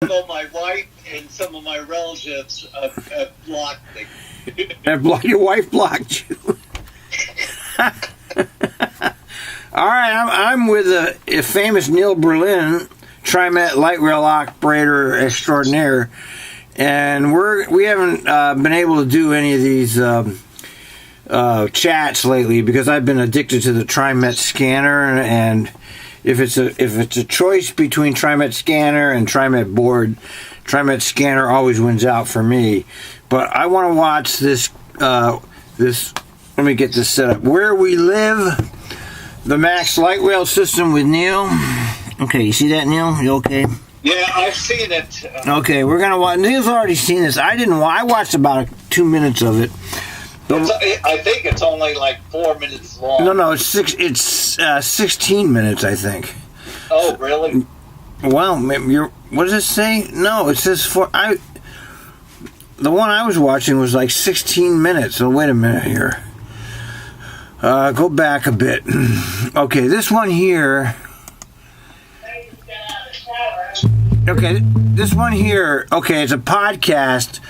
Although my wife and some of my relatives have blocked me. Your wife blocked you. All right, I'm with a famous Neal Berlin, TriMet light rail operator extraordinaire, and we haven't been able to do any of these chats lately because I've been addicted to the TriMet scanner, and if it's a choice between TriMet scanner and TriMet board, TriMet scanner always wins out for me. But I want to watch this. Let me get this set up. Where we live, the Max light rail system with Neal. Okay, you see that, Neal? You okay? Yeah, I've seen it. Okay, we're gonna watch. Neal's already seen this. I watched about 2 minutes of it. I think it's only like 4 minutes long. No, it's 16 minutes, I think. Oh, really? Well, what does it say? No, it says the one I was watching was like 16 minutes. So wait a minute here. Go back a bit. Okay, this one here. Okay, this one here. Okay, it's a podcast.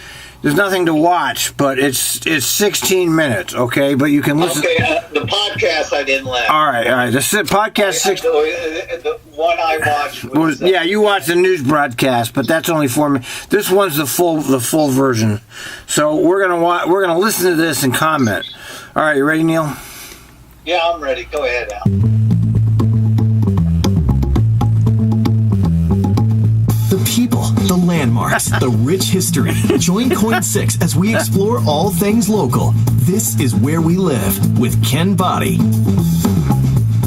There's nothing to watch, but it's 16 minutes, okay? But you can listen. Okay, the podcast I didn't laugh. All right. The podcast the one I watched was yeah, you watched the news broadcast, but that's only 4 minutes. This one's the full version. So we're gonna listen to this and comment. All right, you ready, Neal? Yeah, I'm ready. Go ahead, Al. People, the landmarks, the rich history. Join KOIN 6 as we explore all things local. This is Where We Live with Ken Body.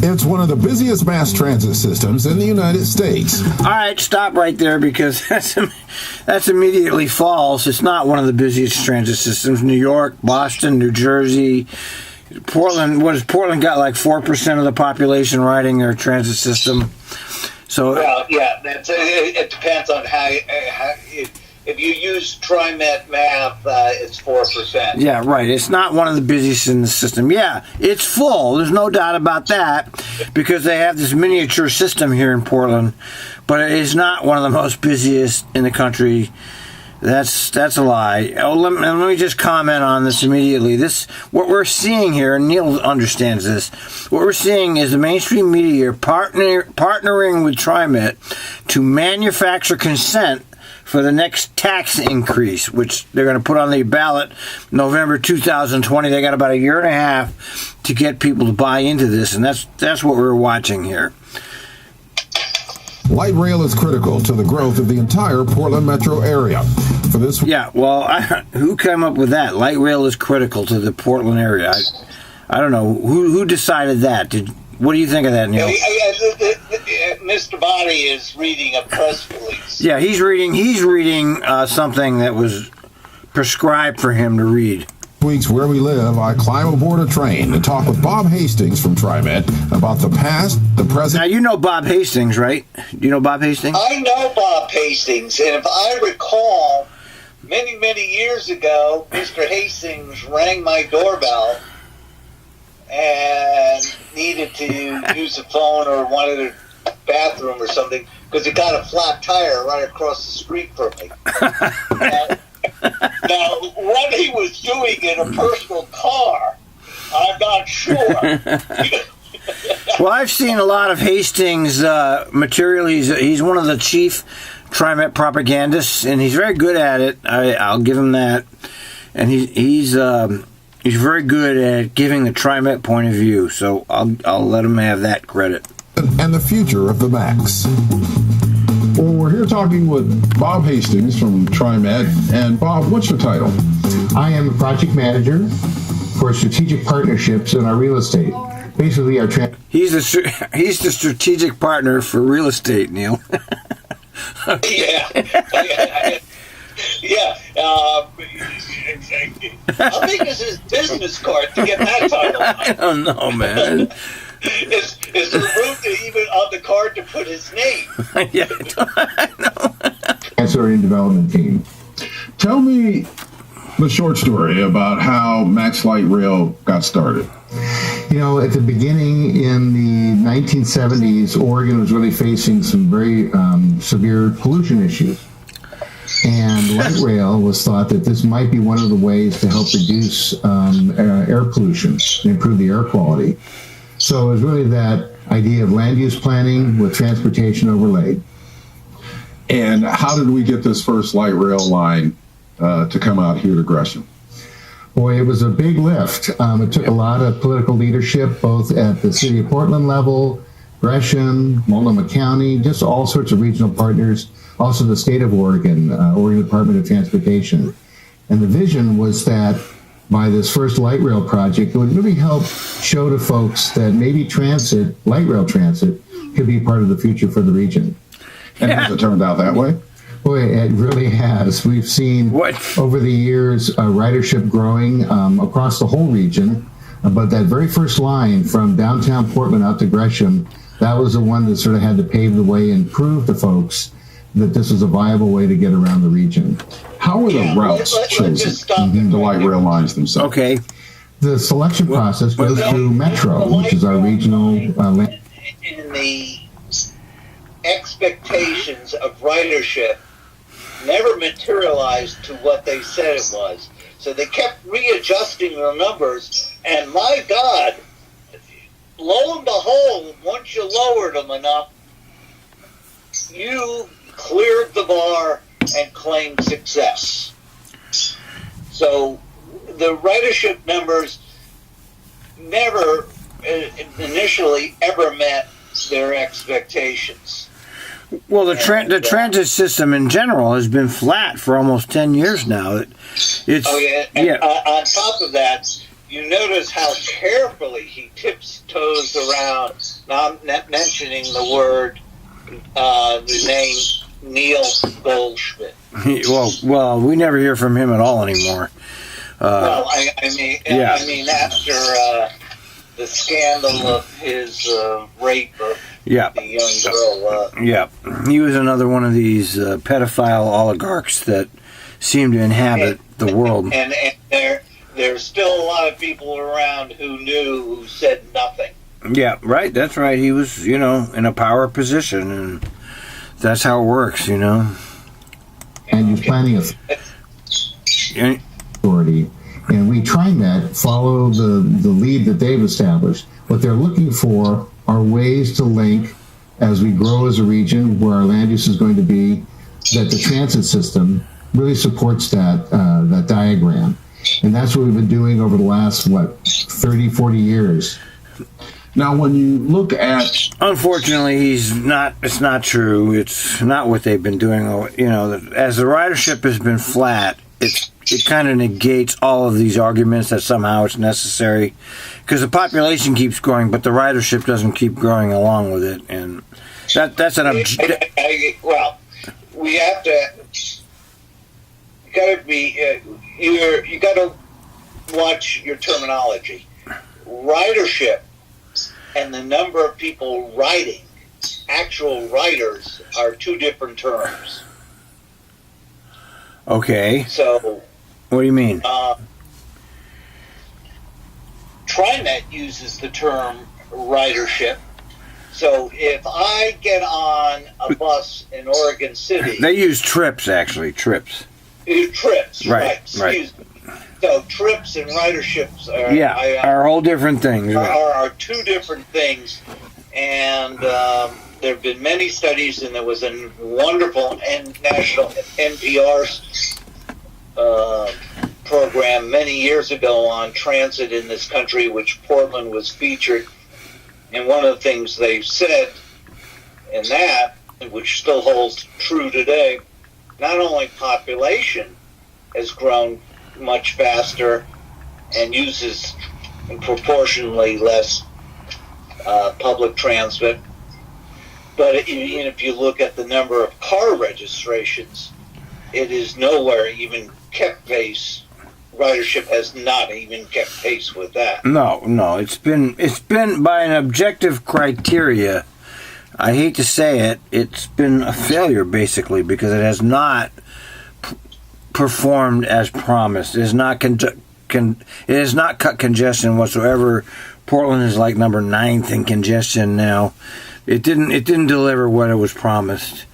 It's one of the busiest mass transit systems in the United States. All right, stop right there because that's immediately false. It's not one of the busiest transit systems. New York, Boston, New Jersey, Portland. What has Portland got? Like 4% of the population riding their transit system. So, well, yeah, it depends on how if you use TriMet math, it's 4%. Yeah, right. It's not one of the busiest in the system. Yeah, it's full. There's no doubt about that because they have this miniature system here in Portland, but it is not one of the most busiest in the country. That's a lie. Oh, let me just comment on this immediately. What we're seeing here, and Neal understands this. What we're seeing is the mainstream media partnering with TriMet to manufacture consent for the next tax increase, which they're going to put on the ballot November 2020. They got about a year and a half to get people to buy into this, and that's what we're watching here. Light rail is critical to the growth of the entire Portland metro area. For this, yeah, well, who came up with that? Light rail is critical to the Portland area. I don't know who decided that. What do you think of that, Neal? Mr. Body is reading a press release. Yeah, he's reading something that was prescribed for him to read. Week's Where We Live, I climb aboard a train to talk with Bob Hastings from TriMet about the past, the present. Now, you know Bob Hastings, right? Do you know Bob Hastings? I know Bob Hastings, and if I recall, many, many years ago, Mr. Hastings rang my doorbell and needed to use the phone or wanted a bathroom or something because he got a flat tire right across the street from me. Now, what he was doing in a personal car, I'm not sure. Well, I've seen a lot of Hastings material. He's one of the chief TriMet propagandists, and he's very good at it. I'll give him that. And he's very good at giving the TriMet point of view. So I'll let him have that credit. And the future of the Max. Well, we're here talking with Bob Hastings from TriMet. And Bob, what's your title? I am a project manager for strategic partnerships in our real estate. Basically, he's the strategic partner for real estate, Neal. Yeah. How big is his business card to get that title? I don't know, man. Is there room to even on the card to put his name? Yeah, I know. That's our development team. Tell me the short story about how Max Light Rail got started. You know, at the beginning in the 1970s, Oregon was really facing some very severe pollution issues. And light rail was thought that this might be one of the ways to help reduce air pollution and improve the air quality. So it was really that idea of land use planning with transportation overlaid. And how did we get this first light rail line to come out here to Gresham? Boy, it was a big lift. It took a lot of political leadership, both at the city of Portland level, Gresham, Multnomah County, just all sorts of regional partners, also the state of Oregon, Oregon Department of Transportation. And the vision was that by this first light rail project, it would really help show to folks that maybe transit, light rail transit, could be part of the future for the region. And has it turned out that way? Boy, it really has. We've seen over the years ridership growing across the whole region. But that very first line from downtown Portland out to Gresham, that was the one that sort of had to pave the way and prove to folks that this was a viable way to get around the region. How were the routes chosen, the light rail lines themselves? Okay. The selection process goes through Metro, which is our regional in the expectations of ridership never materialized to what they said it was. So they kept readjusting their numbers, and my God, lo and behold, once you lowered them enough, you cleared the bar and claimed success. So the ridership numbers never initially ever met their expectations. Well, the transit system in general has been flat for almost 10 years now. It's, on top of that, you notice how carefully he tiptoes around, not mentioning the word, the name Neil Goldschmidt. Well, we never hear from him at all anymore. I mean, after the scandal of his rape of the young girl. He was another one of these pedophile oligarchs that seem to inhabit the world. And there's still a lot of people around who knew, who said nothing. Yeah, right. That's right. He was, in a power position, and that's how it works, And he's planning authority. And we TriMet follow the lead that they've established. What they're looking for are ways to link, as we grow as a region, where our land use is going to be, that the transit system really supports that diagram. And that's what we've been doing over the last, 30, 40 years. Now, when you look at... Unfortunately, it's not true. It's not what they've been doing. As the ridership has been flat, it kind of negates all of these arguments that somehow it's necessary, because the population keeps growing, but the ridership doesn't keep growing along with it, and that's an well, we have to. You got to watch your terminology. Ridership and the number of people riding, actual riders, are two different terms. Okay. So, what do you mean? TriMet uses the term ridership. So if I get on a bus in Oregon City... They use trips, actually. Trips. Trips, right. Right. So trips and riderships are whole different things. Are two different things. And there have been many studies, and there was a wonderful national NPR program many years ago on transit in this country, which Portland was featured. And one of the things they said in that, which still holds true today, not only population has grown much faster and uses proportionally less public transit, but even if you look at the number of car registrations, it is nowhere even kept pace. Ridership has not even kept pace with that. No, it's been by an objective criteria. I hate to say it, it's been a failure basically, because it has not performed as promised. It has not cut congestion whatsoever. Portland is like number 9th in congestion now. It didn't deliver what it was promised.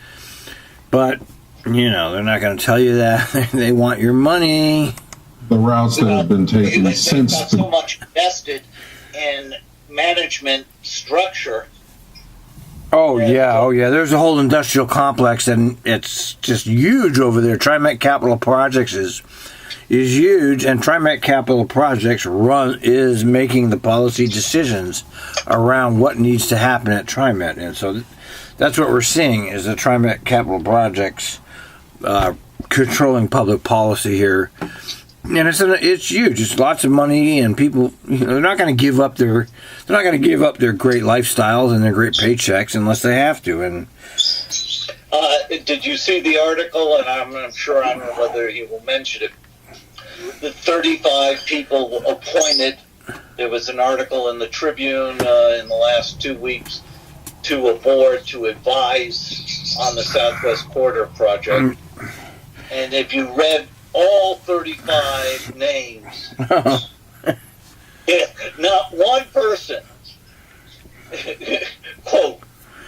But You know, they're not going to tell you that. They want your money. The routes that have been taken They've since got so much invested in management structure. Oh yeah. There's a whole industrial complex, and it's just huge over there. TriMet Capital Projects is huge, and TriMet Capital Projects is making the policy decisions around what needs to happen at TriMet, and so that's what we're seeing is the TriMet Capital Projects controlling public policy here. And it's huge. It's lots of money, and people, they're not going to give up their great lifestyles and their great paychecks unless they have to. And did you see the article? And I'm sure I don't know whether you will mention it. The 35 people appointed. There was an article in the Tribune in the last 2 weeks to a board to advise on the Southwest Corridor project. And if you read all 35 names, not one person, quote,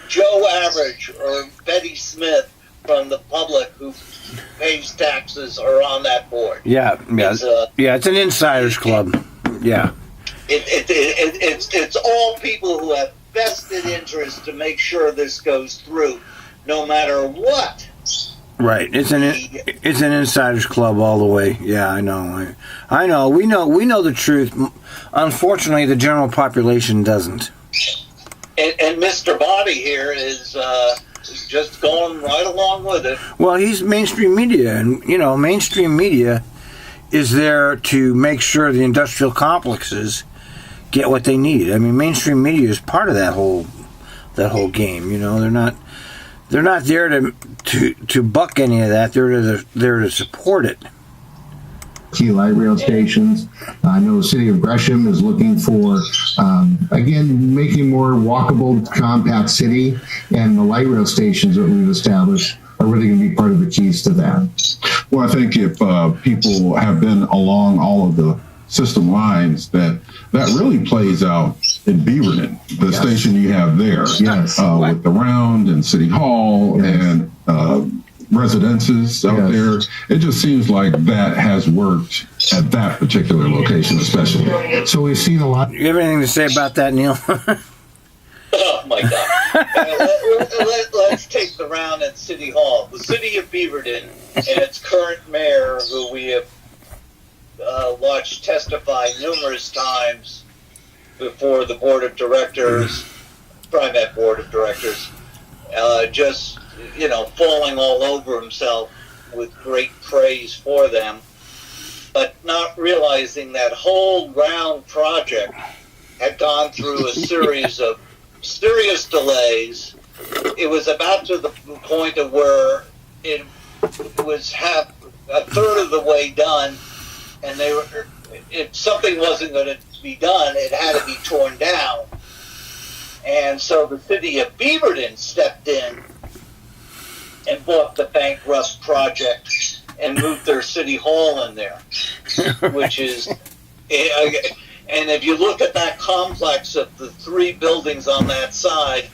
Joe Average or Betty Smith from the public who pays taxes are on that board. Yeah, it's an insiders club. Yeah, it's all people who have vested interest to make sure this goes through, no matter what. Right, it's an insiders club all the way. Yeah, I know. We know the truth. Unfortunately, the general population doesn't. And Mr. Body here is just going right along with it. Well, he's mainstream media, and mainstream media is there to make sure the industrial complexes get what they need. I mean, mainstream media is part of that whole game. They're not there to buck any of that. They're there to support it. Key light rail stations. I know the city of Gresham is looking for, again, making more walkable, compact city, and the light rail stations that we've established are really going to be part of the keys to that. Well, I think if people have been along all of the system lines, that really plays out in Beaverton, the station you have there, with the Round and City Hall and residences out there. It just seems like that has worked at that particular location, especially. So we've seen a lot. You have anything to say about that, Neil? Oh my God! Let's take the Round at City Hall. The city of Beaverton and its current mayor, who we have watched testify numerous times before the board of directors, TriMet board of directors, just falling all over himself with great praise for them, but not realizing that whole Round project had gone through a series of serious delays. It was about to the point of where it was half a third of the way done, and if something wasn't going to be done, it had to be torn down. And so the city of Beaverton stepped in and bought the bankrupt project and moved their city hall in there, which is, and if you look at that complex of the three buildings on that side,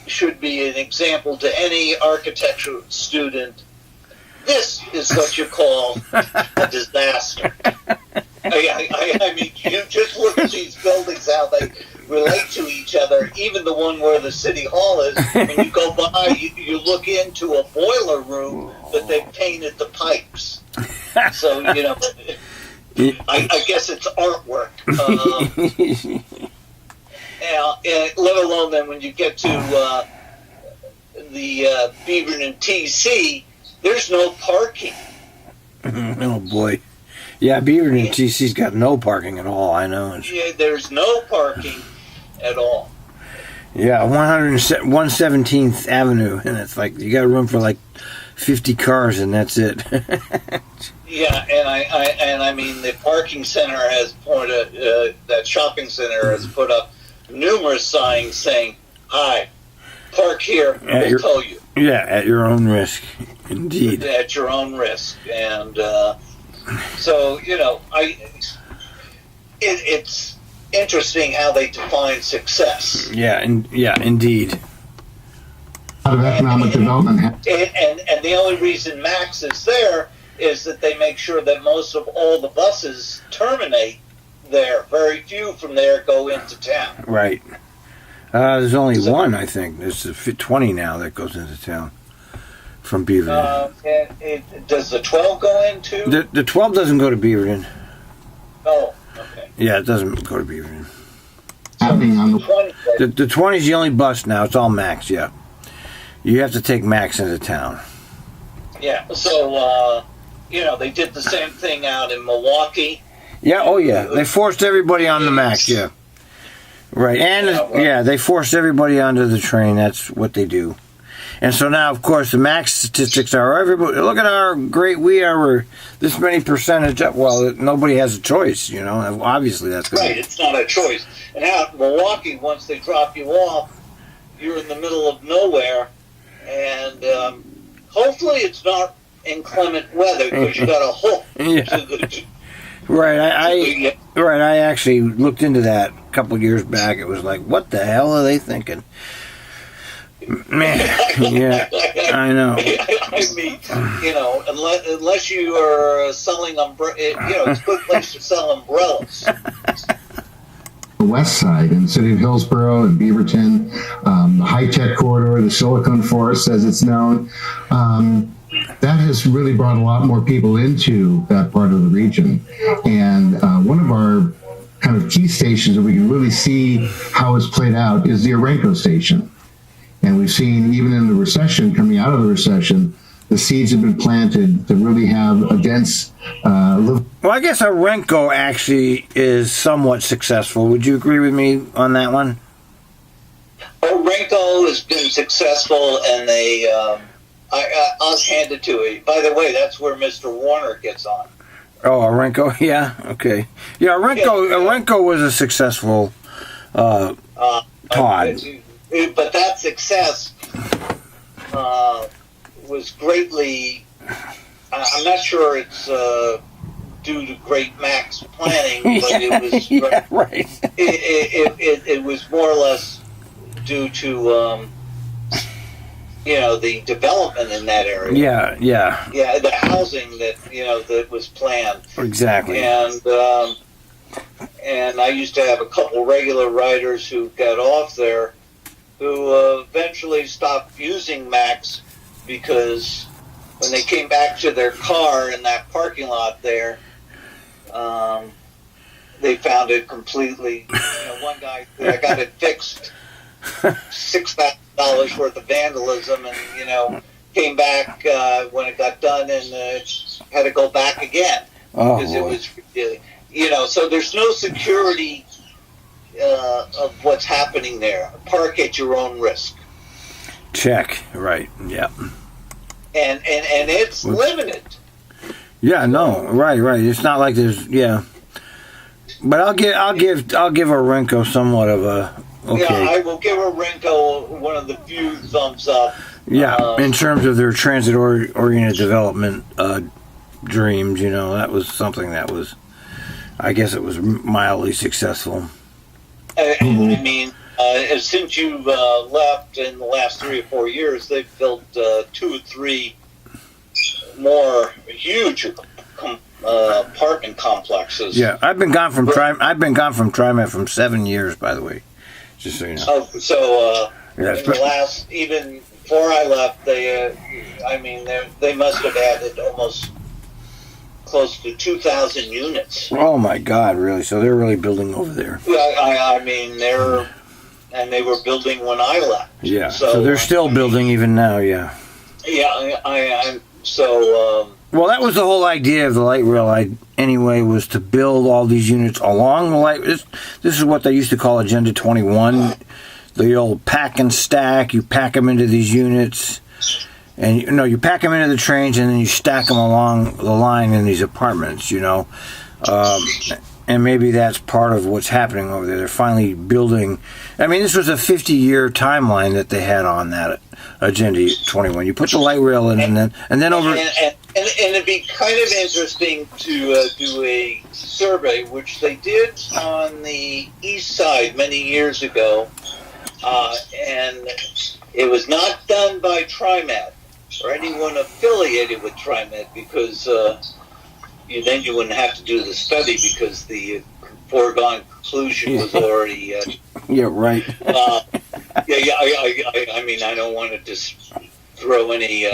should be an example to any architecture student. This is what you call a disaster. I mean, you just look at these buildings, how they relate to each other. Even the one where the city hall is, when you go by, you look into a boiler room that they've painted the pipes. So, I guess it's artwork. Let alone then when you get to the Beaverton TC, there's no parking. Oh boy. Yeah, Beaverton TC's got no parking at all, I know. There's no parking at all. Yeah, 117th Avenue, and it's like you got room for like 50 cars, and that's it. Yeah, and I mean the parking center has that shopping center has put up numerous signs saying, "Hi, park here. We'll tow you." Yeah, at your own risk, indeed. At your own risk, and so it's interesting how they define success. Yeah, indeed. lot of economic development. And the only reason Max is there is that they make sure that most of all the buses terminate there. Very few from there go into town. Right. There's only one, I think. There's 20 now that goes into town from Beaverton. Does the 12 go into? The 12 doesn't go to Beaverton. Oh, okay. Yeah, it doesn't go to Beaverton. So The 20 is the only bus now. It's all Max, yeah. You have to take Max into town. Yeah, so, they did the same thing out in Milwaukee. Yeah, oh yeah. They forced everybody on the Max, yeah. Right, and they forced everybody onto the train. That's what they do. And so now, of course, the Max statistics are everybody. Look at how great we are. We're this many percentage up. Well, nobody has a choice, Obviously, that's good. Right, it's not a choice. And out in Milwaukee, once they drop you off, you're in the middle of nowhere, and hopefully it's not inclement weather because you got a hook. Yeah. Right, I actually looked into that a couple of years back. It was like, what the hell are they thinking? Man, yeah, I know. I mean, unless you are selling it's a good place to sell umbrellas. The west side in the city of Hillsborough and Beaverton, the high-tech corridor, the Silicon Forest, as it's known, that has really brought a lot more people into that part of the region. And one of our kind of key stations where we can really see how it's played out is the Orenco station. And we've seen, even in the recession, coming out of the recession, the seeds have been planted to really have a dense... Well, I guess Orenco actually is somewhat successful. Would you agree with me on that one? Orenco has been successful, and they... I'll hand it to you. By the way, that's where Mr. Warner gets on. Oh, Orenco? Yeah, okay. Yeah, Orenco was a successful Todd. But that success was greatly... I'm not sure it's due to great Max planning, but it was... Yeah, right. It was more or less due to... the development in that area. Yeah. Yeah, the housing that, that was planned. Exactly. And I used to have a couple regular riders who got off there who eventually stopped using Max because when they came back to their car in that parking lot there, they found it completely, one guy, I got it fixed, $6,000 worth of vandalism, and came back when it got done and had to go back again because it was really, so there's no security of what's happening there. Park at your own risk. Check. Right. Yeah. And it's limited. Yeah. No. Right. It's not like there's. Yeah. But I'll give Orenco somewhat of a. Okay. Yeah, I will give Orenco one of the few thumbs up. Yeah, in terms of their transit-oriented development dreams, that was something that was, I guess it was mildly successful. I mean, since you've left in the last 3 or 4 years, they've built 2 or 3 more huge apartment complexes. Yeah, I've been gone from TriMet from 7 years, by the way. Just so you know. In the last, even before I left, they must have added almost close to 2,000 units. Oh my God, really? So they're really building over there. I mean, they were building when I left. Yeah. So they're still building even now. Yeah. Yeah. Well, that was the whole idea of the light rail. Anyway, was to build all these units along the light. This is what they used to call Agenda 21. The old pack and stack. You pack them into these units, and you pack them into the trains, and then you stack them along the line in these apartments. And maybe that's part of what's happening over there. They're finally building. I mean, this was a 50-year timeline that they had on that Agenda 21. You put the light rail in, and then over. And it'd be kind of interesting to do a survey, which they did on the east side many years ago, and It was not done by TriMet or anyone affiliated with TriMet, because then you wouldn't have to do the study, because the foregone conclusion was already. Yeah, right. I mean, I don't want to just throw any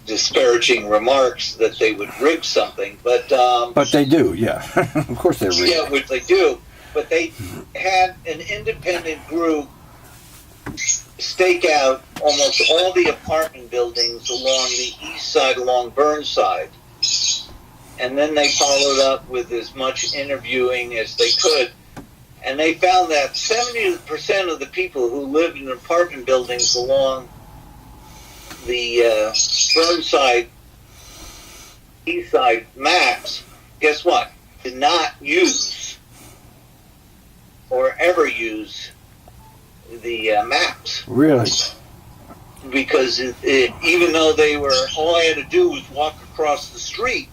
disparaging remarks that they would rig something, but they do, yeah. Of course they rig. Yeah, which they do. But they had an independent group stake out almost all the apartment buildings along the east side, along Burnside. And then they followed up with as much interviewing as they could. And they found that 70% of the people who lived in apartment buildings along the Burnside, east side max, guess what? Did not use or ever use the maps. Really? Because even though they were, all I had to do was walk across the street,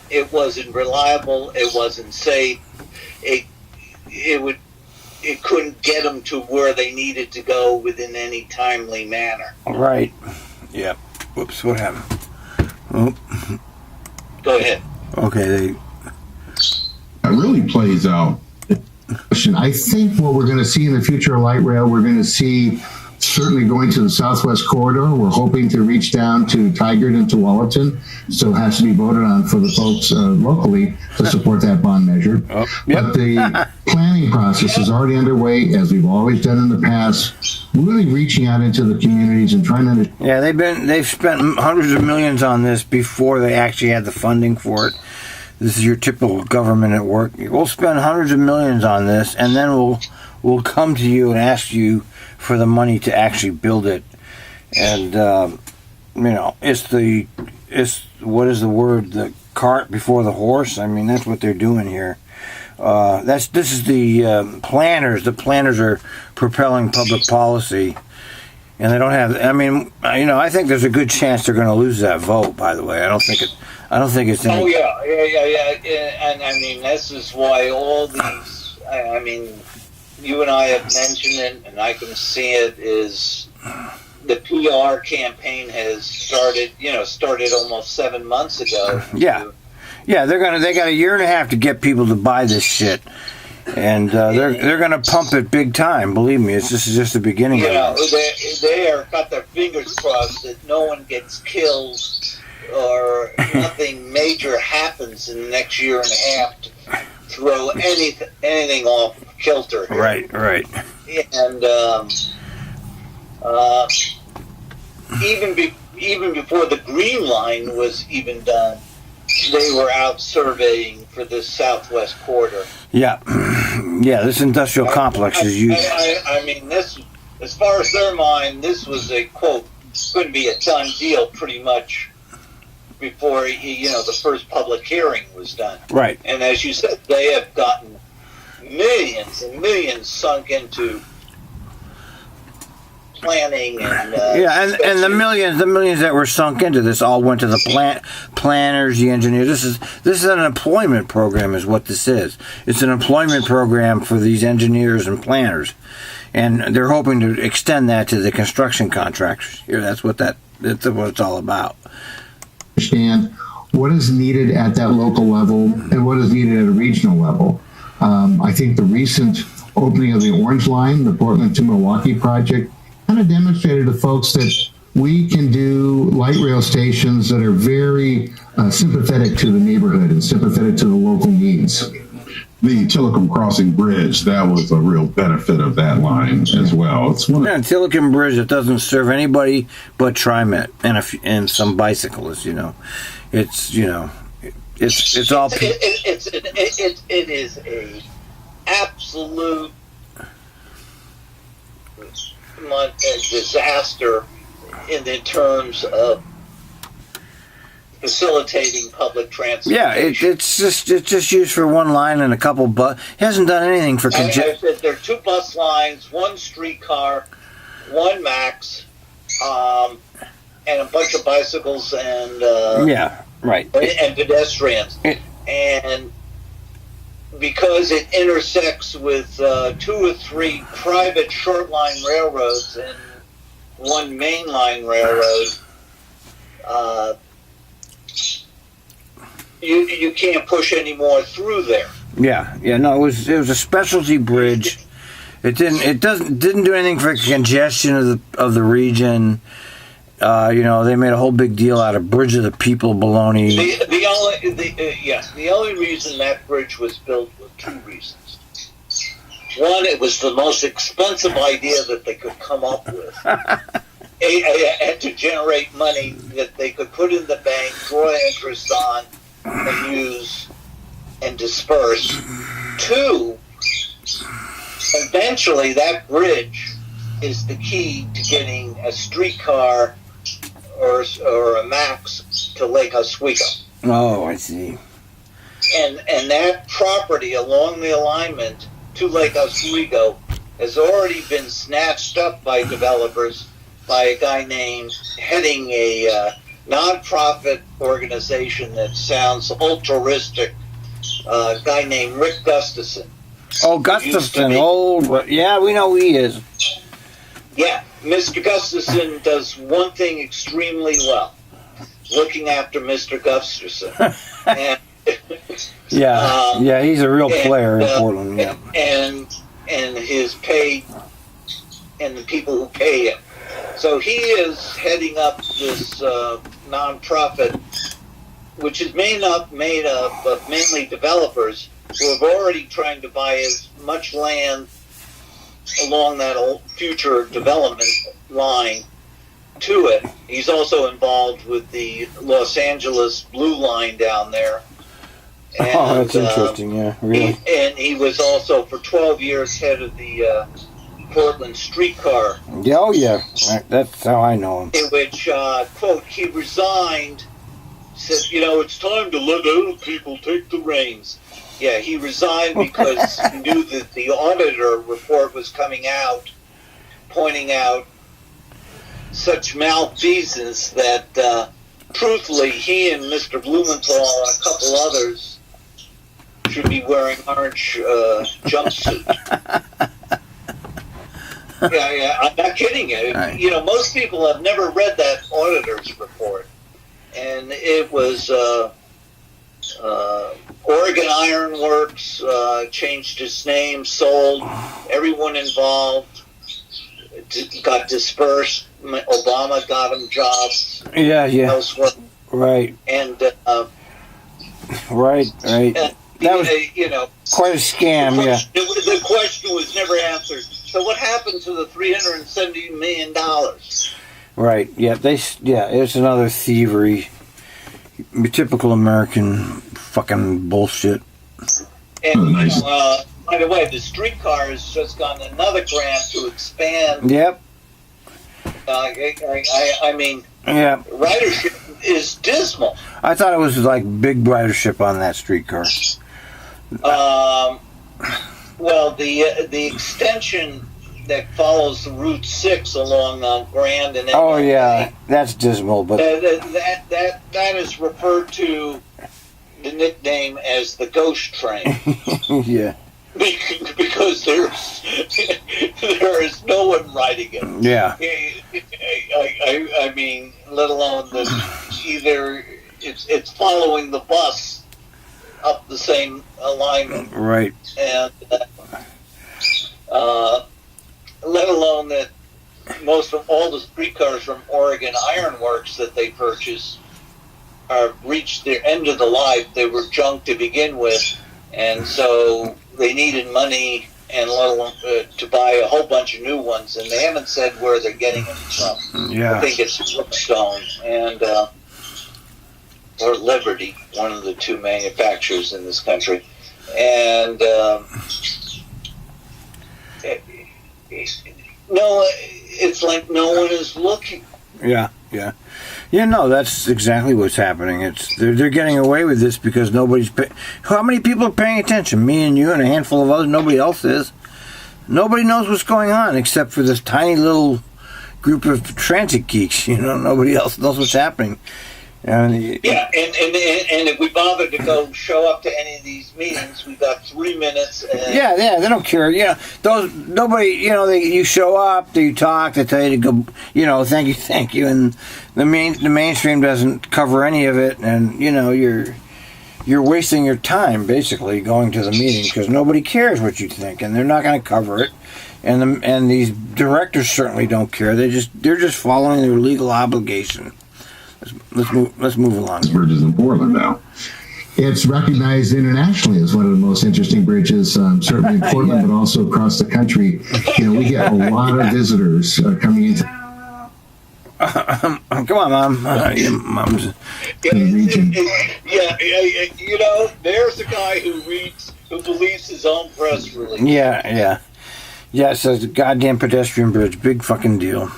it wasn't reliable, it wasn't safe, it couldn't get them to where they needed to go within any timely manner. Right. Yep. Whoops, what happened? Oh. Go ahead. Okay, That really plays out. I think what we're going to see in the future of light rail, we're going to see certainly going to the Southwest Corridor. We're hoping to reach down to Tigard and to Tualatin, so it has to be voted on for the folks locally to support that bond measure. Oh, yep. But the planning process is already underway, as we've always done in the past, really reaching out into the communities and trying to understand. Yeah, they've spent hundreds of millions on this before they actually had the funding for it. This is your typical government at work. We'll spend hundreds of millions on this, and then we'll come to you and ask you for the money to actually build it. And it's what is the word? The cart before the horse. I mean, that's what they're doing here. This is the planners. The planners are propelling public policy, and they don't have. I mean, I think there's a good chance they're going to lose that vote. By the way, I don't think it's. Oh yeah. And I mean, this is why all these. I mean, you and I have mentioned it, and I can see it. Is the PR campaign has started? Started almost 7 months ago. Yeah. Yeah, they got a year and a half to get people to buy this shit, and they're gonna pump it big time. Believe me, this is just the beginning. They are got their fingers crossed that no one gets killed or nothing major happens in the next year and a half to throw anything off kilter. Right. And even before the Green Line was even done, they were out surveying for this Southwest Corridor. Yeah, this industrial complex is used. I mean, this, as far as their mind, this was a, quote, going to be a done deal pretty much before, the first public hearing was done. Right. And as you said, they have gotten millions and millions sunk into planning and and the millions that were sunk into this all went to the planners, the engineers. This is an employment program, is what this is. It's an employment program for these engineers and planners, and they're hoping to extend that to the construction contractors. Here, that's what it's all about. Understand what is needed at that local level and what is needed at a regional level. I think the recent opening of the Orange Line, the Portland to Milwaukee project, kind of demonstrated to folks that we can do light rail stations that are very sympathetic to the neighborhood and sympathetic to the local needs. The Tillicum Crossing Bridge, that was a real benefit of that line as well. It's one of Tillicum Bridge that doesn't serve anybody but TriMet and some bicyclists. It's all. It is a absolute disaster in terms of facilitating public transportation. Yeah, it's just used for one line and a couple bus. It hasn't done anything for congestion. There are 2 bus lines, 1 streetcar, 1 max, and a bunch of bicycles and right, and pedestrians. And because it intersects with 2 or 3 private short line railroads and one mainline railroad, you can't push any more through there. Yeah. No, it was a specialty bridge. It didn't do anything for congestion of the region. They made a whole big deal out of Bridge of the People baloney. The only reason that bridge was built was 2 reasons. One, it was the most expensive idea that they could come up with, and to generate money that they could put in the bank, draw interest on, and use and disperse. 2, eventually that bridge is the key to getting a streetcar or a MAX to Lake Oswego. Oh, I see. And that property along the alignment to Lake Oswego has already been snatched up by developers by a guy heading a non-profit organization that sounds altruistic, a guy named Rick Gustafson. Oh, Gustafson. Yeah, we know who he is. Yeah, Mr. Gustafson does one thing extremely well, looking after Mr. Gustafson. And, he's a real player in Portland. Yeah. And his pay, and the people who pay him. So he is heading up this nonprofit, which is made up of mainly developers who have already trying to buy as much land along that old future development line to it. He's also involved with the Los Angeles Blue Line down there. And, that's interesting, yeah, really. He was also for 12 years head of the Portland streetcar. Yeah, oh yeah, that's how I know him. In which, quote, he resigned, said, it's time to let other people take the reins. Yeah, he resigned because he knew that the auditor report was coming out, pointing out such malfeasance that, truthfully, he and Mr. Blumenthal and a couple others should be wearing orange jumpsuit. Yeah, I'm not kidding you. Right. Most people have never read that auditor's report, and it was Oregon Iron Works changed its name, sold, everyone involved got dispersed. Obama got them jobs. Yeah. Elsewhere. Right. And right. That was quite a scam. The question was never answered. So what happened to the $370 million? Right. Yeah. It's another thievery. Typical American fucking bullshit. And by the way, the streetcar has just gotten another grant to expand. Yep. I mean, yeah. Ridership is dismal. I thought it was like big ridership on that streetcar. Well, the extension that follows Route 6 along Grand and oh yeah, that's dismal. But that is referred to the nickname as the ghost train. Yeah. Because there is no one riding it. Yeah. I mean, let alone that either it's following the bus up the same alignment. Right. And let alone that most of all the streetcars from Oregon Iron Works that they purchase are reached their end of the life. They were junk to begin with, and so they needed money and let alone to buy a whole bunch of new ones, and they haven't said where they're getting them from. Yeah. I think it's Brookstone and or Liberty, one of the two manufacturers in this country, and it's like no one is looking. Yeah. No, that's exactly what's happening. They're getting away with this because nobody's. How many people are paying attention? Me and you and a handful of others. Nobody else is. Nobody knows what's going on except for this tiny little group of transit geeks. Nobody else knows what's happening. And yeah, and if we bother to go show up to any of these meetings, we got 3 minutes. And yeah, they don't care. Nobody. You show up, you talk, they tell you to go. Thank you, and the mainstream doesn't cover any of it, and you're wasting your time basically going to the meeting because nobody cares what you think, and they're not going to cover it, and these directors certainly don't care. They're just following their legal obligation. Let's move along. Bridges in Portland now. It's recognized internationally as one of the most interesting bridges, certainly in Portland, but also across the country. We get a lot of visitors coming into. Come on, Mom. Mom's in the region. There's a guy who believes his own press release. Yeah. It says the goddamn pedestrian bridge, big fucking deal.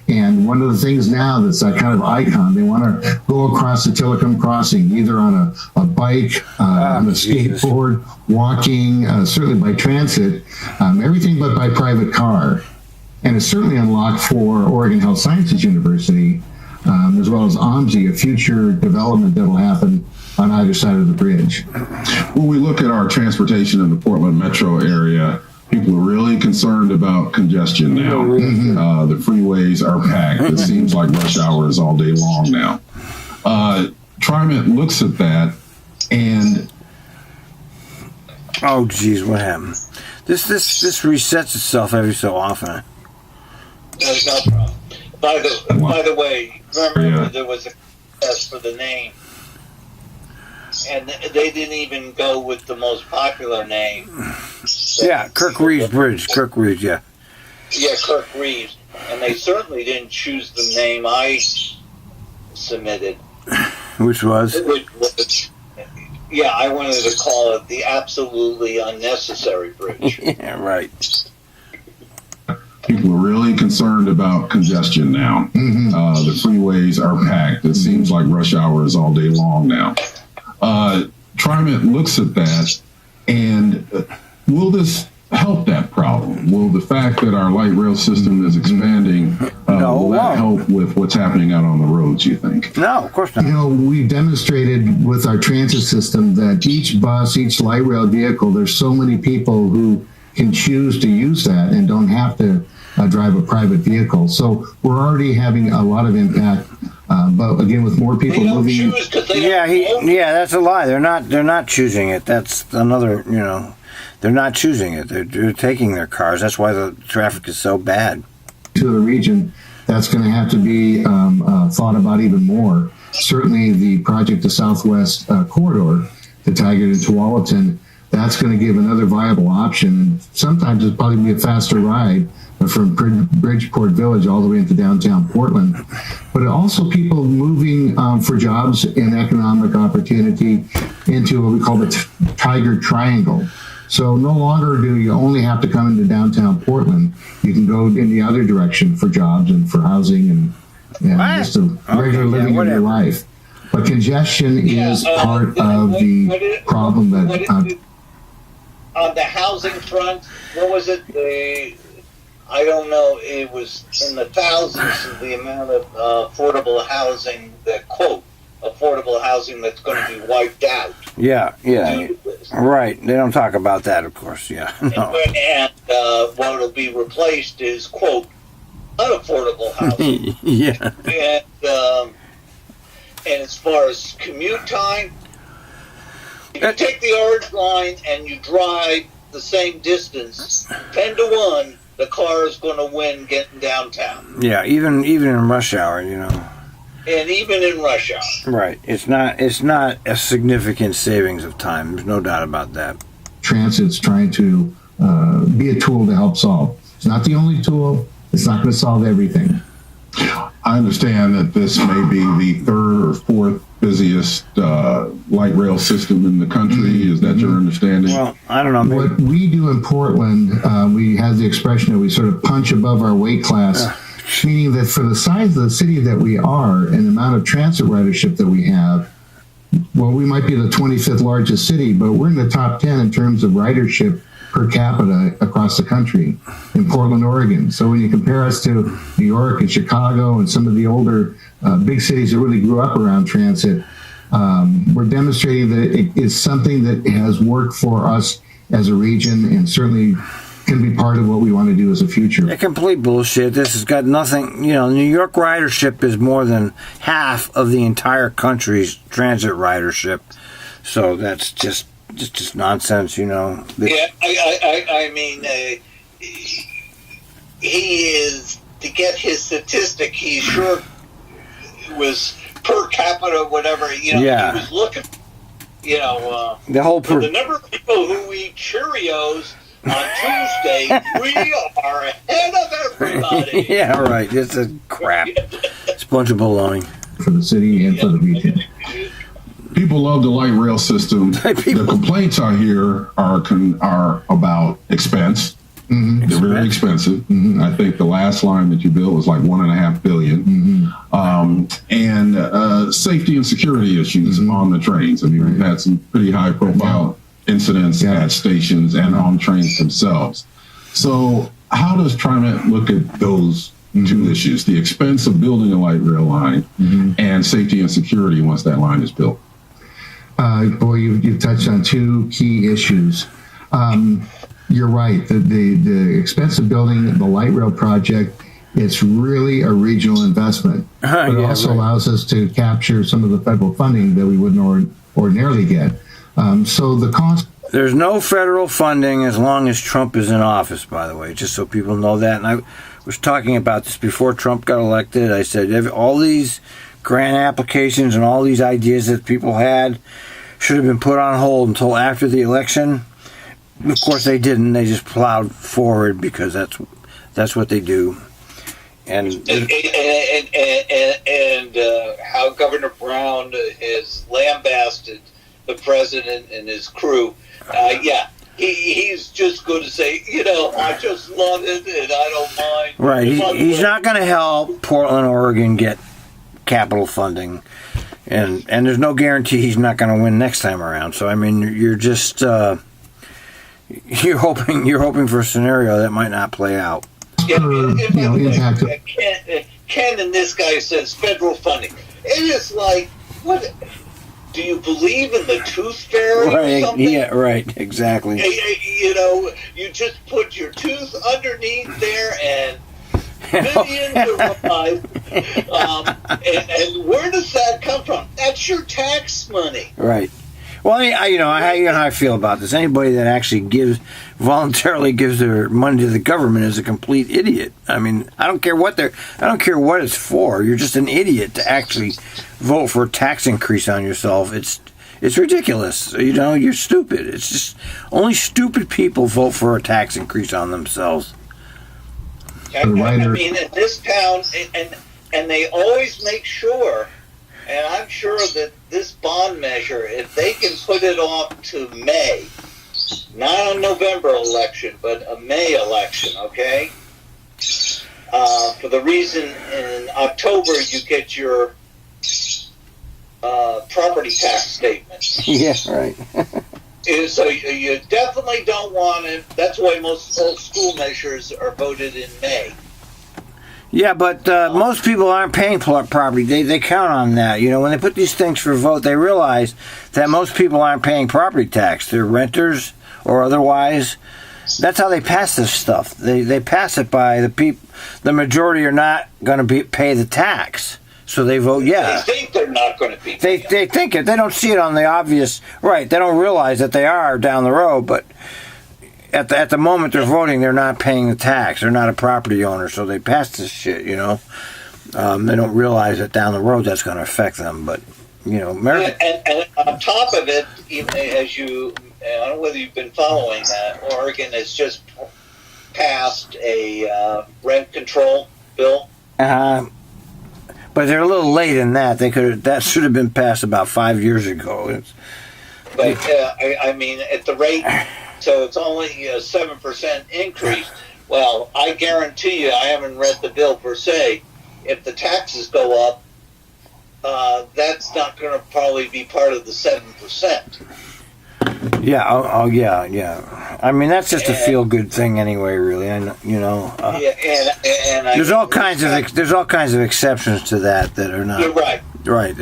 And one of the things now that's a kind of icon, they want to go across the Tillicum Crossing, either on a bike, on a skateboard, walking, certainly by transit, everything but by private car. And it's certainly unlocked for Oregon Health Sciences University, as well as OMSI, a future development that will happen on either side of the bridge. When we look at our transportation in the Portland metro area, people are really concerned about congestion now. The freeways are packed. It seems like rush hour is all day long now. TriMet looks at that and... Oh, geez, what happened? This resets itself every so often. There's no problem. By the way, remember there was a test for the name, and they didn't even go with the most popular name. Yeah, Kirk Reeves Bridge. Kirk Reeves, yeah. Yeah, Kirk Reeves. And they certainly didn't choose the name I submitted. Which was? Yeah, I wanted to call it the Absolutely Unnecessary Bridge. Yeah, right. People are really concerned about congestion now. The freeways are packed. It seems like rush hour is all day long now. TriMet looks at that, and will this help that problem? Will the fact that our light rail system is expanding, will that help with what's happening out on the roads, you think? No, of course not. We demonstrated with our transit system that each bus, each light rail vehicle, there's so many people who can choose to use that and don't have to drive a private vehicle. So we're already having a lot of impact. But again, with more people moving, that's a lie. They're not choosing it. That's another. They're not choosing it. They're taking their cars. That's why the traffic is so bad. To the region, that's going to have to be thought about even more. Certainly, the project, the Southwest Corridor, the Tigard and Tualatin, that's going to give another viable option. And sometimes it'll probably be a faster ride from Bridgeport Village all the way into downtown Portland. But also people moving for jobs and economic opportunity into what we call the Tigard Triangle. So no longer do you only have to come into downtown Portland. You can go in the other direction for jobs and for housing and just a regular living of your life. But congestion is part of the problem that... on the housing front, what was it? I don't know, it was in the thousands of the amount of affordable housing, affordable housing that's going to be wiped out. Yeah. Right. They don't talk about that, of course, yeah. No. And what will be replaced is, quote, unaffordable housing. Yeah. And as far as commute time, if you take the Orange Line and you drive the same distance, 10 to 1, the car is going to win getting downtown. Yeah, even in rush hour, And even in rush hour. Right. It's not a significant savings of time. There's no doubt about that. Transit's trying to be a tool to help solve. It's not the only tool. It's not going to solve everything. I understand that this may be the third or fourth busiest light rail system in the country. Is that your understanding? Well, I don't know. Maybe. What we do in Portland, we have the expression that we sort of punch above our weight class, meaning that for the size of the city that we are and the amount of transit ridership that we have, well, we might be the 25th largest city, but we're in the top 10 in terms of ridership per capita across the country in Portland, Oregon. So when you compare us to New York and Chicago and some of the older big cities that really grew up around transit, we're demonstrating that it is something that has worked for us as a region and certainly can be part of what we want to do as a future. A complete bullshit. This has got nothing, New York ridership is more than half of the entire country's transit ridership. So that's just nonsense, Yeah, I mean, he is, to get his statistic, he sure was per capita, whatever, Yeah. He was looking, the whole for the number of people who eat Cheerios on Tuesday, we are ahead of everybody. Yeah, right. It's a crap. It's a bunch of baloney. For the city and for the region. People love the light rail system. The complaints I hear are about expense. Mm-hmm. They're very expensive. Mm-hmm. I think the last line that you built was like $1.5 billion. Mm-hmm. And safety and security issues on the trains. I mean, we've had some pretty high profile incidents at stations and on trains themselves. So how does TriMet look at those two issues, the expense of building a light rail line and safety and security once that line is built? Boy, you've touched on two key issues. You're right. The expense of building the light rail project, it's really a regional investment. But it also allows us to capture some of the federal funding that we wouldn't ordinarily get. So the cost... There's no federal funding as long as Trump is in office, by the way, just so people know that. And I was talking about this before Trump got elected. I said all these grant applications and all these ideas that people had should have been put on hold until after the election. Of course, they didn't. They just plowed forward because that's what they do. And how Governor Brown has lambasted the president and his crew. He's just going to say, I just love it and I don't mind. Right. He's not going to help Portland, Oregon get capital funding. And there's no guarantee he's not going to win next time around. So, I mean, you're just... You're hoping for a scenario that might not play out. Impact. Ken and this guy says federal funding. It is like, what? Do you believe in the tooth fairy or something? Yeah, right, exactly. You just put your tooth underneath there and millions arrive. And where does that come from? That's your tax money. Right. Well, you know how I feel about this. Anybody that actually voluntarily gives their money to the government is a complete idiot. I mean, I don't care what it's for. You're just an idiot to actually vote for a tax increase on yourself. It's ridiculous. You're stupid. It's just only stupid people vote for a tax increase on themselves. I mean, in this town, and they always make sure. And I'm sure that this bond measure, if they can put it off to May, not a November election, but a May election, okay? For the reason in October you get your property tax statement. Yeah, right. So you definitely don't want it. That's why most school measures are voted in May. Yeah, but most people aren't paying property. They count on that. When they put these things for vote, they realize that most people aren't paying property tax. They're renters or otherwise. That's how they pass this stuff. They pass it by the majority are not going to pay the tax. So they vote yeah. They think they're not going to be. They think it. They don't see it on the obvious. Right. They don't realize that they are down the road, but at the moment they're voting, they're not paying the tax. They're not a property owner, so they pass this shit, They don't realize that down the road that's going to affect them, but, America... And on top of it, even I don't know whether you've been following that, Oregon has just passed a rent control bill. But they're a little late in that. That should have been passed about 5 years ago. But, I mean, at the rate... So it's only a 7% increase. Well, I guarantee you, I haven't read the bill per se. If the taxes go up, that's not going to probably be part of the 7%. Yeah. Oh, yeah. I mean, that's just a feel-good thing anyway. Really, and there's all kinds of exceptions to that are not. You're right. Right.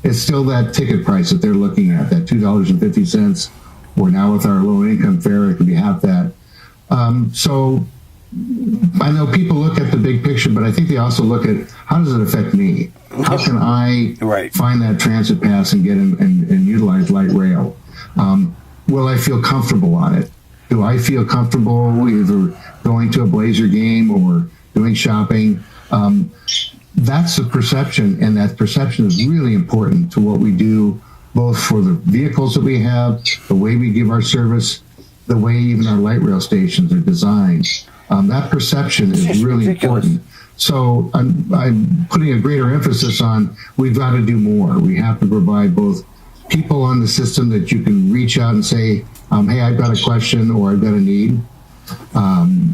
It's still that ticket price that they're looking at, that $2.50. Or now with our low-income fare, it could be half that. So I know people look at the big picture, but I think they also look at how does it affect me? How can I find that transit pass and get in and utilize light rail? Will I feel comfortable on it? Do I feel comfortable either going to a Blazer game or doing shopping? That's the perception, and that perception is really important to what we do, both for the vehicles that we have, the way we give our service, the way even our light rail stations are designed. That perception is really important. So I'm putting a greater emphasis on we've got to do more. We have to provide both people on the system that you can reach out and say, hey, I've got a question or I've got a need.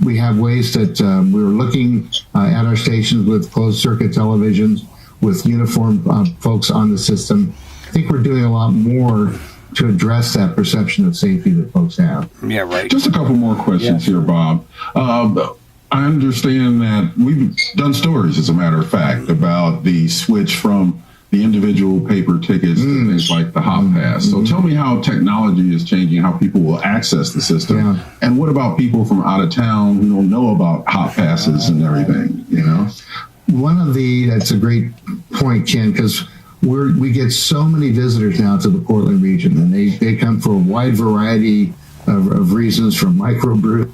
We have ways that we were looking at our stations with closed circuit televisions, with uniformed folks on the system. I think we're doing a lot more to address that perception of safety that folks have. Yeah, right. Just a couple more questions here, Bob. I understand that we've done stories, as a matter of fact, about the switch from the individual paper tickets to things like the Hop Pass. So tell me how technology is changing how people will access the system. Yeah. And what about people from out of town who don't know about Hop Passes and everything, That's a great point, Ken, because we get so many visitors now to the Portland region, and they come for a wide variety of reasons, from microbrew.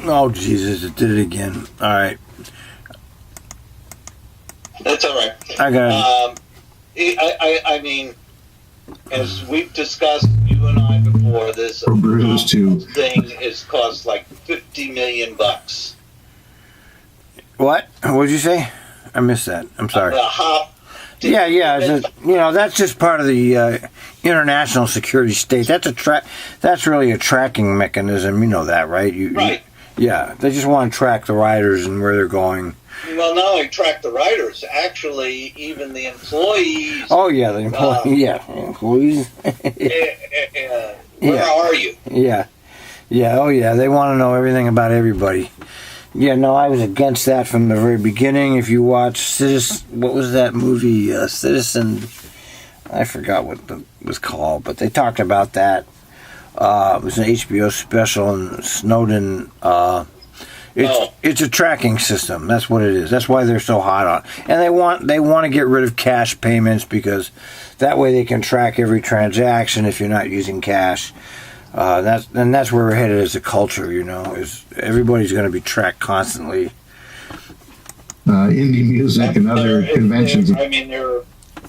Oh, Jesus, it did it again. All right. That's all right. I got it. I mean, as we've discussed, you and I before, this thing is cost like $50 million. What? What did you say? I missed that. I'm sorry. The Hop. Yeah. That's just part of the international security state. That's really a tracking mechanism. You know that, right? Right. Yeah, they just want to track the riders and where they're going. Well, not only track the riders, actually, even the employees. Oh, yeah, the employees. Where are you? Yeah. Oh, yeah, they want to know everything about everybody. Yeah, no, I was against that from the very beginning. If you watch what was that movie, Citizen, I forgot what it was called, but they talked about that. It was an HBO special, and Snowden. It's a tracking system. That's what it is. That's why they're so hot on it. And they want to get rid of cash payments, because that way they can track every transaction if you're not using cash. That's where we're headed as a culture. Is everybody's going to be tracked constantly. Indie music and other conventions.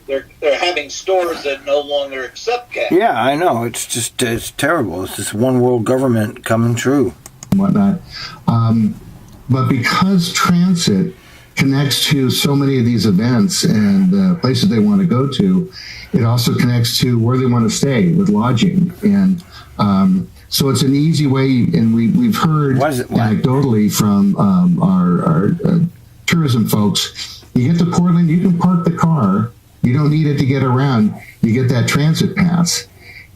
They're having stores that no longer accept cash. Yeah, I know. It's terrible. It's this one world government coming true. And whatnot. But because transit connects to so many of these events and places they want to go to, it also connects to where they want to stay with lodging. And so it's an easy way, and we've heard anecdotally from our tourism folks, you get to Portland, you can park the car. You don't need it to get around. You get that transit pass.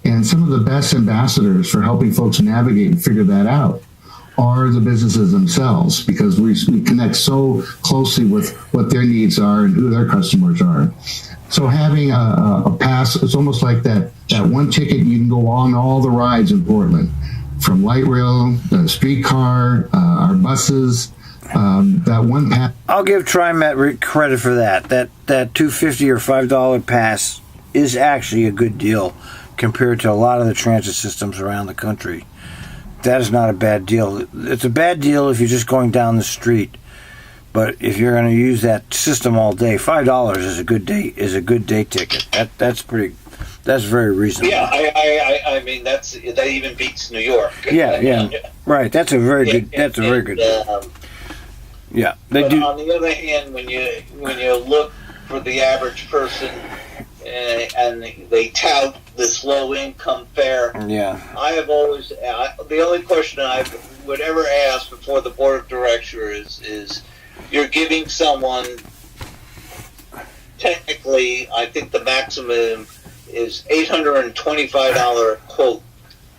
And some of the best ambassadors for helping folks navigate and figure that out are the businesses themselves, because we connect so closely with what their needs are and who their customers are. So having a pass, it's almost like that one ticket, you can go on all the rides in Portland, from light rail, the streetcar, our buses. That one pass. I'll give TriMet credit for that. That $2.50 or $5 pass is actually a good deal compared to a lot of the transit systems around the country. That is not a bad deal. It's a bad deal if you're just going down the street, but if you're going to use that system all day, $5 is a good day ticket. That's very reasonable. Yeah, I mean that even beats New York. Yeah, right. That's a very good deal. Yeah, they do. On the other hand, when you look for the average person, and they tout this low income fare, I have always the only question I would ever ask before the board of directors is you're giving someone, technically, I think the maximum is $825 quote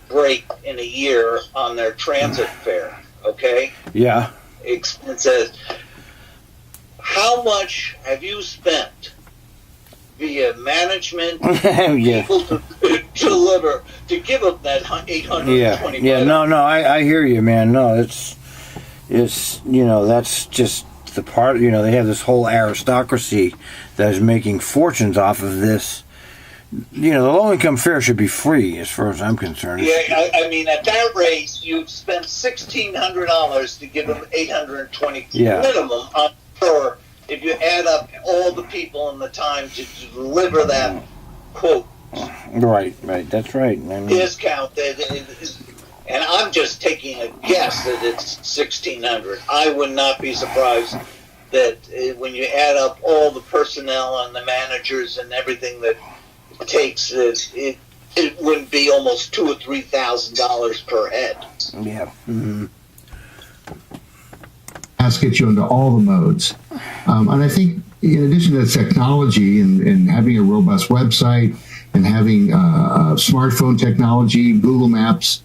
break in a year on their transit fare. Okay. Yeah. It says, how much have you spent via management Yeah. people to deliver to give them that $825? Yeah. No, I hear you, man. No, it's that's just the part. They have this whole aristocracy that is making fortunes off of this. The low-income fare should be free, as far as I'm concerned. Yeah, I mean, at that rate, you've spent $1,600 to give them $820 minimum on per. If you add up all the people and the time to deliver that quote. Right. That's right. Discount and I'm just taking a guess that it's $1,600. I would not be surprised that when you add up all the personnel and the managers and everything that it takes, it wouldn't be almost $2,000 or $3,000 per head. Yeah. Mm-hmm. Get you into all the modes. And I think in addition to technology and having a robust website and having smartphone technology, Google Maps,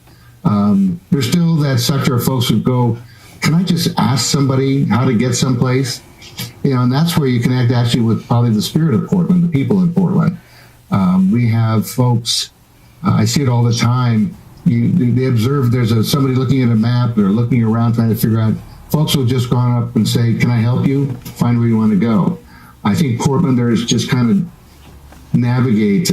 there's still that sector of folks who go, can I just ask somebody how to get someplace? And that's where you connect actually with probably the spirit of Portland, the people in Portland. We have folks, I see it all the time, they observe there's somebody looking at a map, they're looking around trying to figure out. Folks will just go up and say, can I help you? Find where you want to go. I think Portlanders just kind of navigate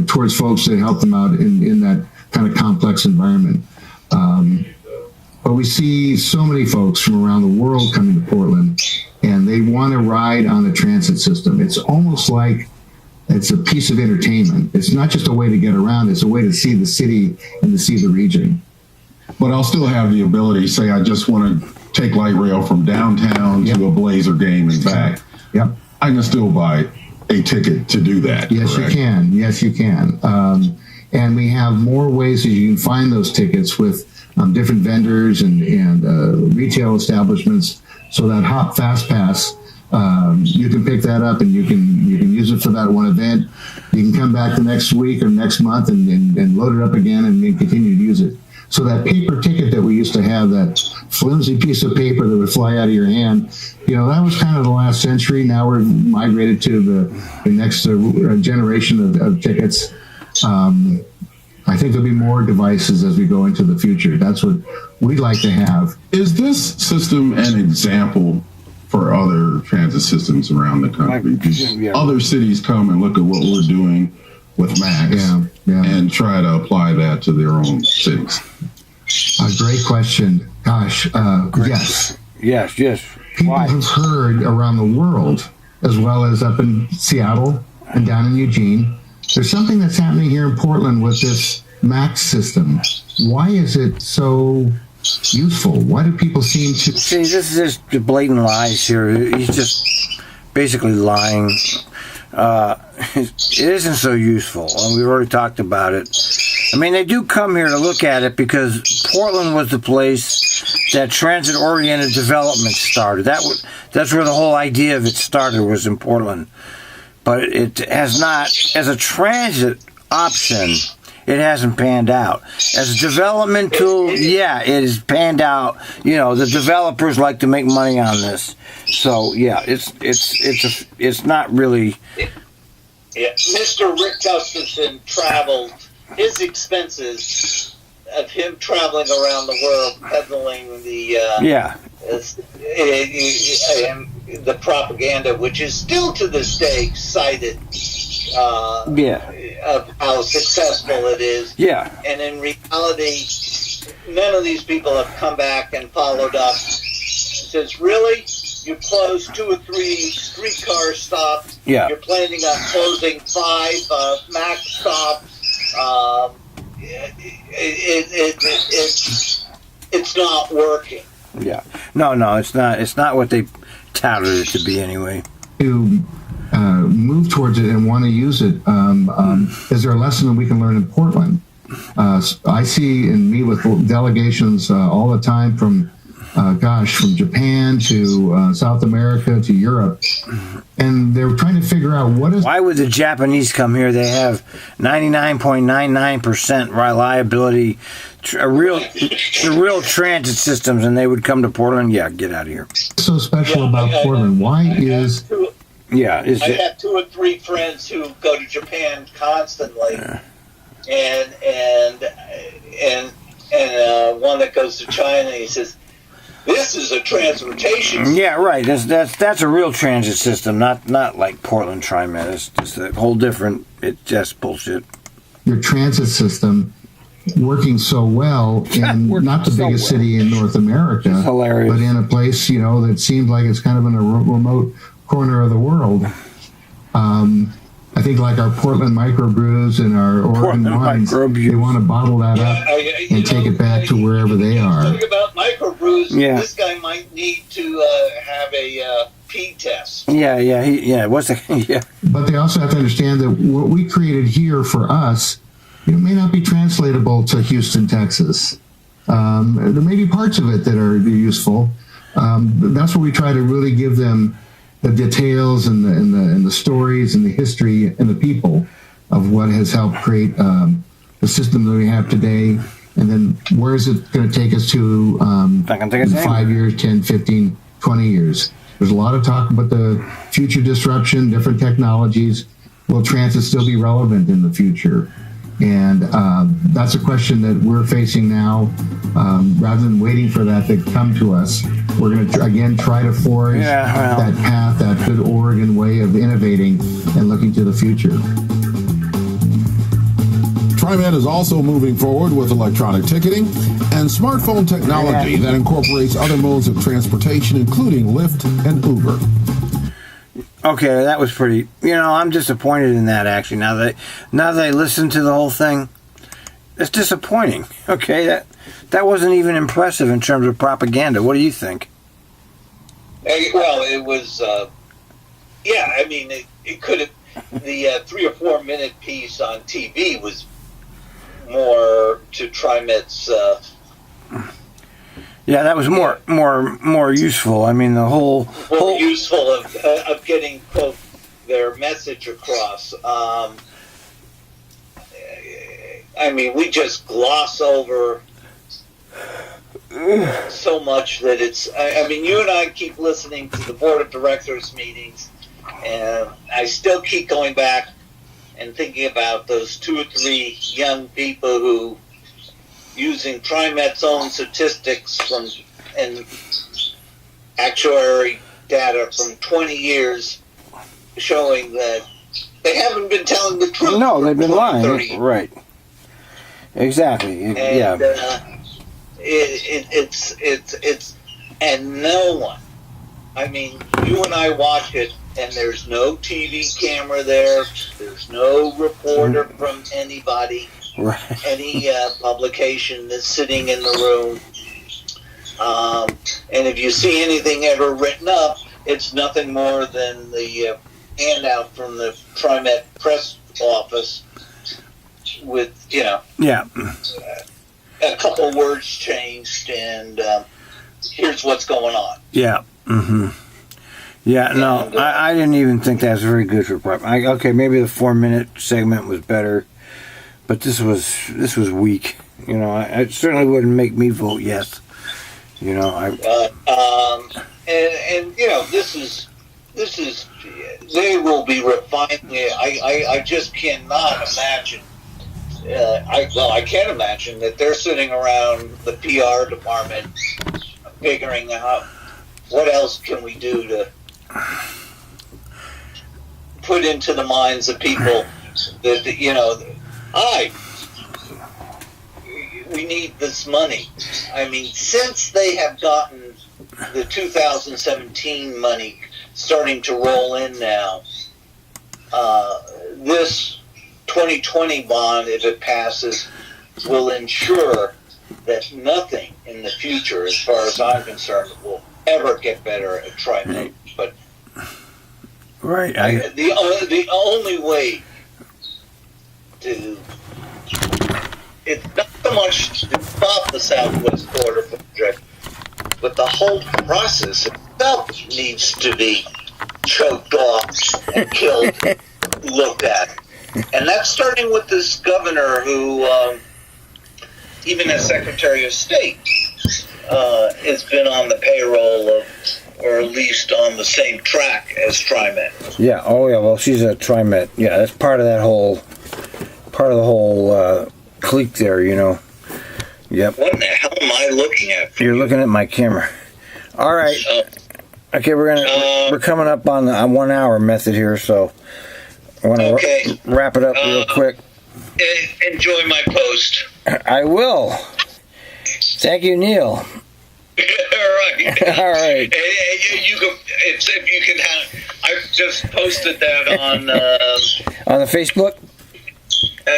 towards folks that help them out in that kind of complex environment. But we see so many folks from around the world coming to Portland, and they want to ride on the transit system. It's almost like it's a piece of entertainment. It's not just a way to get around, it's a way to see the city and to see the region. But I'll still have the ability, say I just want to take light rail from downtown to a Blazer game and back. Yep. I can still buy a ticket to do that. Yes, correct? You can. Yes, you can. And we have more ways that you can find those tickets with different vendors and retail establishments. So that Hop Fast Pass, you can pick that up and you can use it for that one event. You can come back the next week or next month and load it up again and continue to use it. So that paper ticket that we used to have, that flimsy piece of paper that would fly out of your hand, that was kind of the last century. Now we're migrated to the next generation of tickets. I think there'll be more devices as we go into the future. That's what we'd like to have. Is this system an example for other transit systems around the country? Other cities come and look at what we're doing with Max and try to apply that to their own cities? A great question. Gosh, yes. People have heard around the world, as well as up in Seattle and down in Eugene, there's something that's happening here in Portland with this Max system. Why is it so useful? Why do people seem to... See, this is just blatant lies here. He's just basically lying. It isn't so useful, and we've already talked about it. I mean, they do come here to look at it because Portland was the place that transit-oriented development started. That's where the whole idea of it started, was in Portland. But it has not, as a transit option, it hasn't panned out. As a development tool, yeah, it has panned out. The developers like to make money on this. So yeah, it's not really. Yeah, Mr. Rick Gustafson traveled. His expenses of him traveling around the world peddling the propaganda, which is still to this day cited, of how successful it is. Yeah. And in reality, none of these people have come back and followed up. Says, really? You closed 2 or 3 streetcar stops. Yeah. You're planning on closing 5 Max stops. It's not working. Yeah. No, it's not. It's not what they touted it to be anyway. To move towards it and want to use it, is there a lesson that we can learn in Portland? I see and meet with delegations all the time from from Japan to South America to Europe, and they're trying to figure out why would the Japanese come here? They have 99.99% reliability, real transit systems, and they would come to Portland. Yeah, get out of here. So special about Portland. Why is? I have 2 or 3 friends who go to Japan constantly, and one that goes to China. He says, "This is a transportation system." Yeah, right. That's a real transit system, not like Portland TriMet. It's just a whole different. It's just bullshit. Your transit system working so well in not the biggest city in North America, but in a place that seems like it's kind of in a remote corner of the world. I think like our Portland microbrews and our Oregon wines, they want to bottle that up and take it back to wherever they are. Talking about microbrews, this guy might need to have a pee test. What's the But they also have to understand that what we created here for us, may not be translatable to Houston, Texas. There may be parts of it that are useful. That's where we try to really give them the details and the stories and the history and the people of what has helped create the system that we have today, and then where is it going to take us to in 5 years, 10, 15, 20 years. There's a lot of talk about the future disruption, different technologies. Will transit still be relevant in the future? And that's a question that we're facing now. Rather than waiting for that to come to us, we're going to, again, try to forge that path, that good Oregon way of innovating and looking to the future. TriMet is also moving forward with electronic ticketing and smartphone technology that incorporates other modes of transportation, including Lyft and Uber. Okay, that was pretty. I'm disappointed in that, actually. Now that I listened to the whole thing, it's disappointing. Okay, that wasn't even impressive in terms of propaganda. What do you think? Well, it was. It could have. The 3 or 4 minute piece on TV was more to TriMet's. Yeah, that was more useful. I mean, the whole useful of getting quote their message across. We just gloss over so much that it's. You and I keep listening to the board of directors meetings, and I still keep going back and thinking about those 2 or 3 young people who, using TriMet's own statistics and actuary data from 20 years, showing that they haven't been telling the truth. No, they've been lying. Right. Exactly. And, it's and no one. You and I watch it, and there's no TV camera there. There's no reporter from anybody. Right. Any publication that's sitting in the room. And if you see anything ever written up, it's nothing more than the handout from the TriMet press office with, a couple words changed, and here's what's going on. Yeah. Mm-hmm. Yeah, no, I didn't even think that was very good for prep. Okay, maybe the 4 minute segment was better. But this was weak. It certainly wouldn't make me vote yes. This is they will be refining it. I just cannot imagine. I can't imagine that they're sitting around the PR department figuring out what else can we do to put into the minds of people that we need this money. Since they have gotten the 2017 money starting to roll in now, this 2020 bond, if it passes, will ensure that nothing in the future, as far as I'm concerned, will ever get better at TriMet. But right, the only way to, it's not so much to stop the Southwest Border Project, but the whole process itself needs to be choked off and killed, looked at. And that's starting with this governor who, even as Secretary of State, has been on the payroll of, or at least on the same track as TriMet. Yeah. Oh, yeah. Well, she's a TriMet. Yeah, that's part of the whole clique there. You know. Yep. What the hell am I looking at? You're looking at my camera. All right. Okay, we're coming up on the 1 hour method here, so I want to wrap it up real quick. Enjoy my post. I will. Thank you, Neil. All right. All right. If you can have, I've just posted that on on the Facebook. I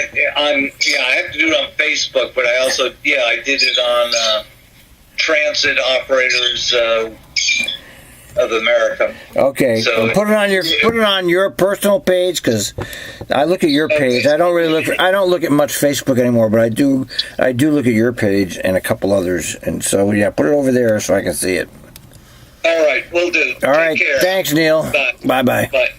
have to do it on Facebook, but I also I did it on Transit Operators of America. Okay, so well, put it on your personal page, because I look at your page. I don't look at much Facebook anymore, but I do look at your page and a couple others, and so put it over there so I can see it. All right, we'll do. All right, Take care. thanks, Neil. Bye. Bye. Bye.